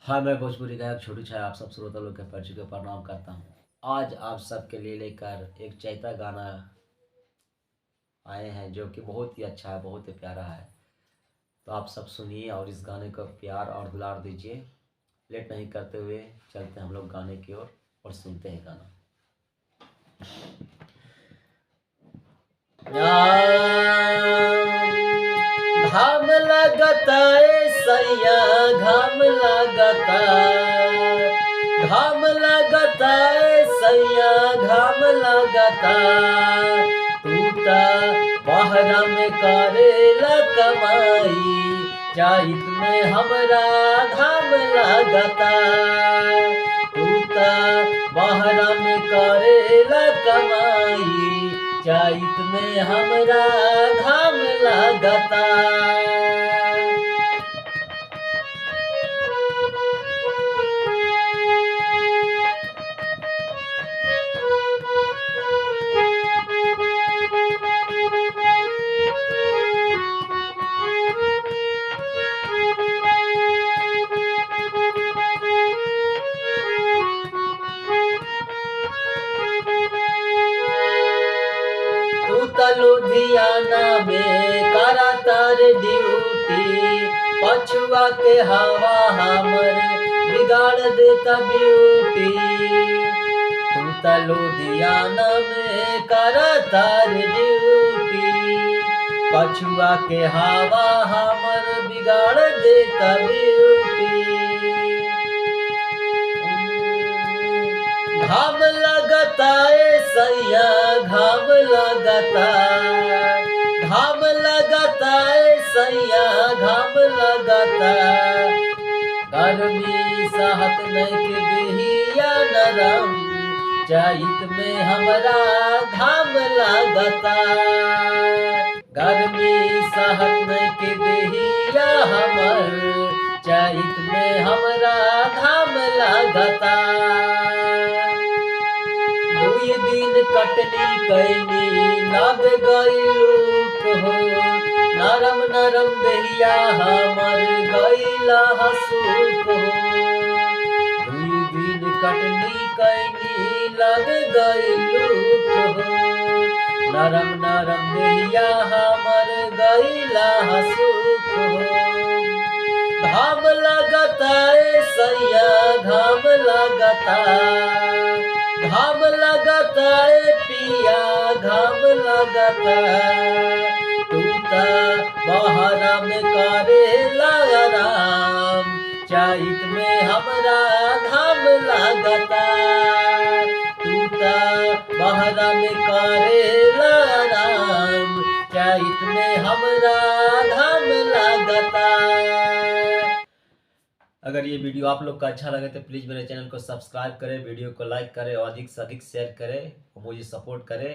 हाँ, मैं भोजपुरी गायक छोटू छाया आप सब श्रोता लोग के पैर छू के प्रणाम करता हूँ। आज आप सबके लिए लेकर एक चैता गाना आए हैं जो कि बहुत ही अच्छा है, बहुत ही प्यारा है। तो आप सब सुनिए और इस गाने को प्यार और दुलार दीजिए। लेट नहीं करते हुए चलते हैं हम लोग गाने की ओर और सुनते हैं गाना। घाम लगता है सैया, घाम लगता, घाम लगता है सैया, घाम लगता, टूटा बहरा में करेला कमाई, चैत में हमरा घाम लगता, टूटा बहरा में करेला कमाई, चैत में हमरा घाम लगता। लुधियाना में करा तार ड्यूटी, पछुआ के हवा हमर बिगाड़ देता ब्यूटी। तू त लुधियाना में करा तार ड्यूटी, पछुआ के हवा हमर बिगाड़ देता ब्यूटी। घाम लगता है सैया, घाम लगता, घाम लगता है सैया, घाम लगता, गर्मी सहत नहीं के देहिया नरम, चैत में हमरा घाम लगता, गर्मी सहत नहीं के देहिया हमर, चैत में हमरा घाम लगता। दुई दिन कटनी कैनी लग गईलूक हो, नरम नरम देहिया हमर गईला हसूक हो। दुई दिन कटनी कैनी लग गईलूक हो, नरम नरम देहिया हमर गईला हसूक हो। घाम लगता है सैया, घाम लगता, घाम लगता है पिया, घाम लगता, टूटा बहरा में करेला आराम, चैत में हमरा घाम लगता, टूटा बहरा में करेला आराम, चैत में हमरा घाम लगता। अगर ये वीडियो आप लोग का अच्छा लगे तो प्लीज़ मेरे चैनल को सब्सक्राइब करें, वीडियो को लाइक करें और अधिक से अधिक शेयर करें और मुझे सपोर्ट करें।